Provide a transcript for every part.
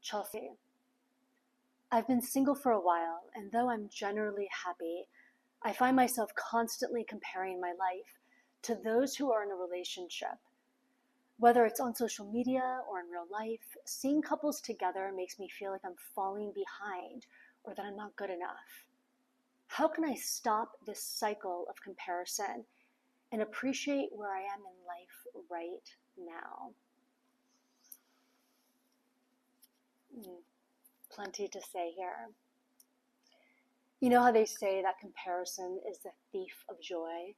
Chelsea, I've been single for a while, and though I'm generally happy, I find myself constantly comparing my life to those who are in a relationship. Whether it's on social media or in real life, seeing couples together makes me feel like I'm falling behind or that I'm not good enough. How can I stop this cycle of comparison and appreciate where I am in life right now? Plenty to say here. You know how they say that comparison is the thief of joy?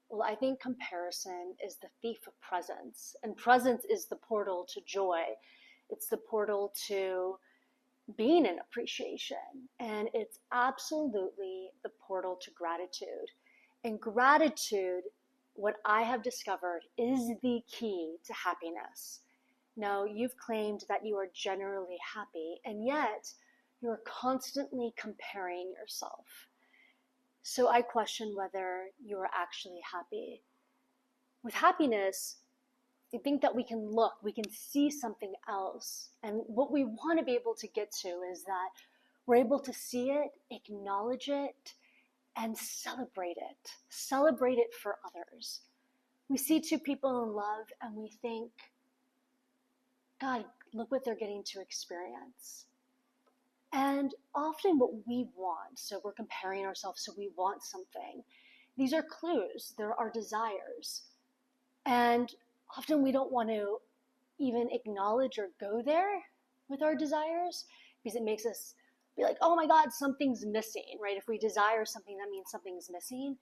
Well, I think comparison is the thief of presence, and presence is the portal to joy. It's the portal to being in appreciation, and it's absolutely the portal to gratitude. And gratitude, what I have discovered, is the key to happiness. Now, you've claimed that you are generally happy, and yet you're constantly comparing yourself. So I question whether you're actually happy. With happiness, I think that we can see something else. And what we want to be able to get to is that we're able to see it, acknowledge it, and celebrate it. Celebrate it for others. We see two people in love and we think, God, look what they're getting to experience. And often what we want, so we're comparing ourselves, so we want something. These are clues, there are desires. And often we don't want to even acknowledge or go there with our desires because it makes us be like, oh my God, something's missing, right? If we desire something, that means something's missing.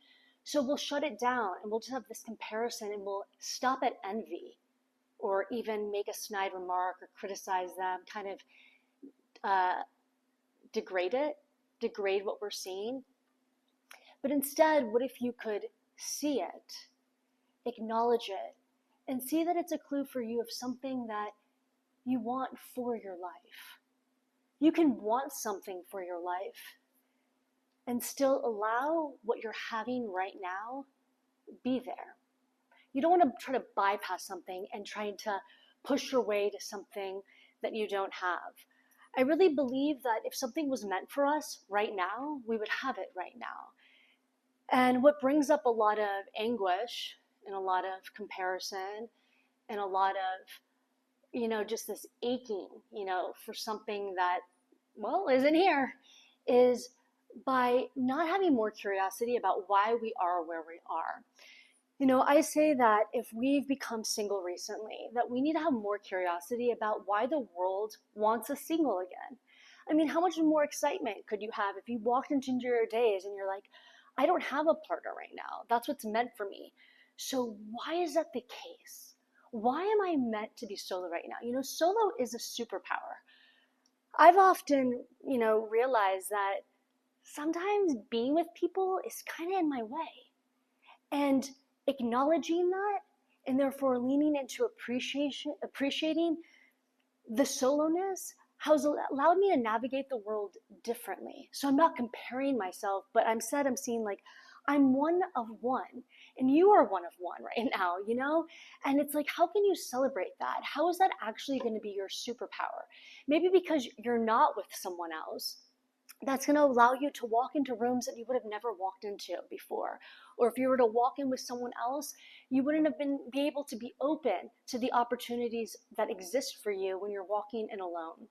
So we'll shut it down and we'll just have this comparison and we'll stop at envy or even make a snide remark or criticize them, kind of degrade what we're seeing. But instead, what if you could see it, acknowledge it, and see that it's a clue for you of something that you want for your life. You can want something for your life and still allow what you're having right now be there. You don't want to try to bypass something and try to push your way to something that you don't have. I really believe that if something was meant for us right now, we would have it right now. And what brings up a lot of anguish and a lot of comparison and a lot of, just this aching, for something that, isn't here, is by not having more curiosity about why we are where we are. I say that if we've become single recently, that we need to have more curiosity about why the world wants us single again. I mean, how much more excitement could you have if you walked into your days and you're like, I don't have a partner right now. That's what's meant for me. So why is that the case? Why am I meant to be solo right now? Solo is a superpower. I've often, realized that sometimes being with people is kind of in my way. And acknowledging that and therefore leaning into appreciating the soloness has allowed me to navigate the world differently. So I'm not comparing myself, but I'm seeing like I'm one of one and you are one of one right now, And it's like, how can you celebrate that? How is that actually going to be your superpower? Maybe because you're not with someone else, that's going to allow you to walk into rooms that you would have never walked into before. Or if you were to walk in with someone else, you wouldn't have be able to be open to the opportunities that exist for you when you're walking in alone.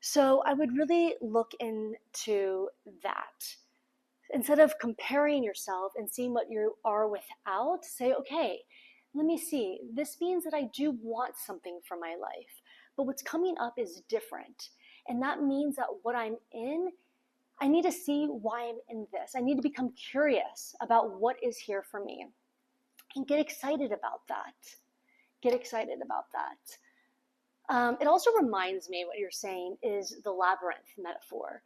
So I would really look into that. Instead of comparing yourself and seeing what you are without, say, okay, let me see. This means that I do want something for my life, but what's coming up is different. And that means that what I'm in, I need to see why I'm in this. I need to become curious about what is here for me and get excited about that. It also reminds me what you're saying is the labyrinth metaphor.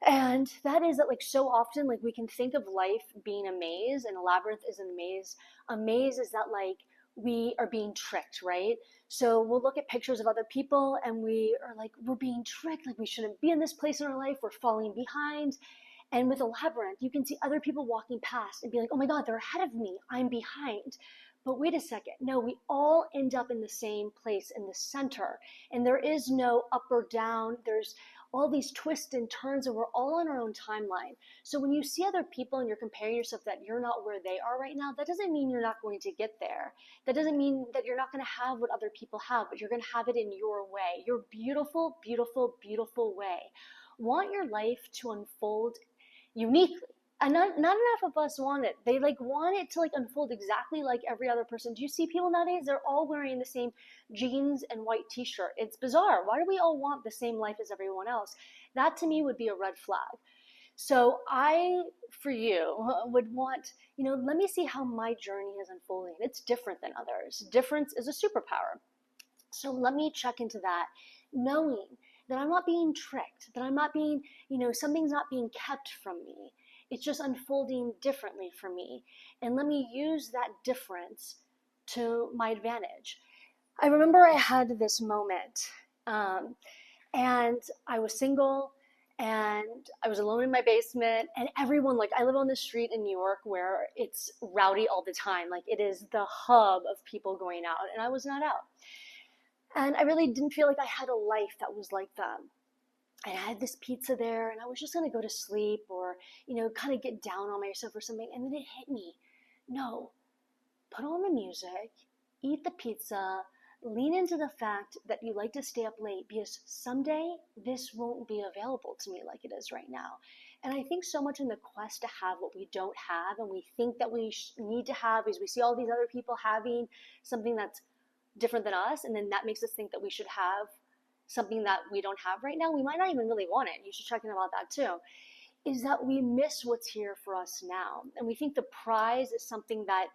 And that is that so often we can think of life being a maze and a labyrinth is a maze. A maze is that we are being tricked, right? So we'll look at pictures of other people and we are we're being tricked, we shouldn't be in this place in our life, we're falling behind. And with a labyrinth, you can see other people walking past and be like, oh my God, they're ahead of me, I'm behind. But wait a second. No, we all end up in the same place in the center. And there is no up or down. There's all these twists and turns, and we're all on our own timeline. So when you see other people and you're comparing yourself that you're not where they are right now, that doesn't mean you're not going to get there. That doesn't mean that you're not going to have what other people have, but you're going to have it in your way, your beautiful, beautiful, beautiful way. Want your life to unfold uniquely. And not enough of us want it. They want it to unfold exactly like every other person. Do you see people nowadays? They're all wearing the same jeans and white t-shirt. It's bizarre. Why do we all want the same life as everyone else? That to me would be a red flag. So I, for you, would want, let me see how my journey is unfolding. It's different than others. Difference is a superpower. So let me check into that, knowing that I'm not being tricked, that I'm not being, something's not being kept from me. It's just unfolding differently for me. And let me use that difference to my advantage. I remember I had this moment, and I was single, and I was alone in my basement, and everyone, I live on this street in New York where it's rowdy all the time. It is the hub of people going out, and I was not out. And I really didn't feel like I had a life that was like that. I had this pizza there, and I was just going to go to sleep or, kind of get down on myself or something. And then it hit me. No, put on the music, eat the pizza, lean into the fact that you like to stay up late, because someday this won't be available to me like it is right now. And I think so much in the quest to have what we don't have, and we think that we need to have, because we see all these other people having something that's different than us, and then that makes us think that we should have something that we don't have right now. We might not even really want it. You should check in about that too. Is that we miss what's here for us now, and we think the prize is something that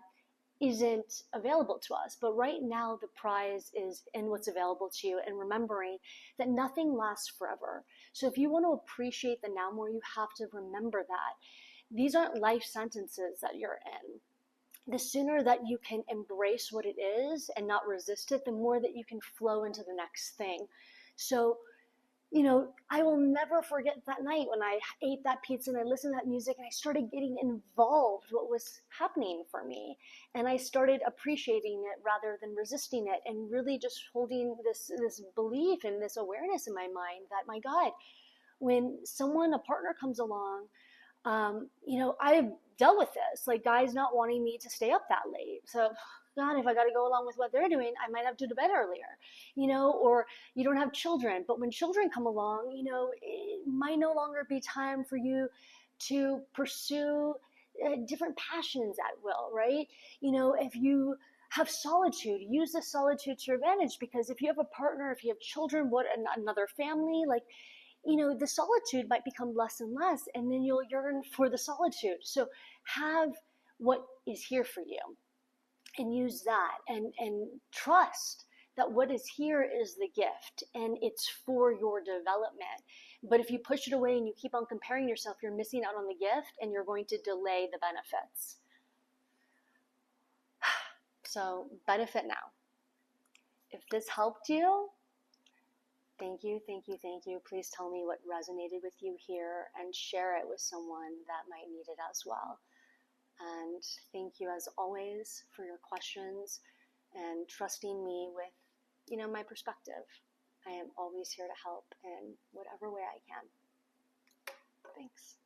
isn't available to us. But right now, the prize is in what's available to you, and remembering that nothing lasts forever. So if you want to appreciate the now more, you have to remember that these aren't life sentences that you're in. The sooner that you can embrace what it is and not resist it, the more that you can flow into the next thing. So, I will never forget that night when I ate that pizza and I listened to that music, and I started getting involved what was happening for me. And I started appreciating it rather than resisting it, and really just holding this belief and this awareness in my mind that, my God, when a partner comes along, I've dealt with this, guys not wanting me to stay up that late. So, God, if I got to go along with what they're doing, I might have to do bed earlier, or you don't have children. But when children come along, it might no longer be time for you to pursue different passions at will, right? If you have solitude, use the solitude to your advantage, because if you have a partner, if you have children, another family, the solitude might become less and less, and then you'll yearn for the solitude. So have what is here for you and use that, and trust that what is here is the gift, and it's for your development. But if you push it away and you keep on comparing yourself, you're missing out on the gift, and you're going to delay the benefits. So benefit now. If this helped you, thank you, thank you, thank you. Please tell me what resonated with you here, and share it with someone that might need it as well. And thank you, as always, for your questions and trusting me with, my perspective. I am always here to help in whatever way I can. Thanks.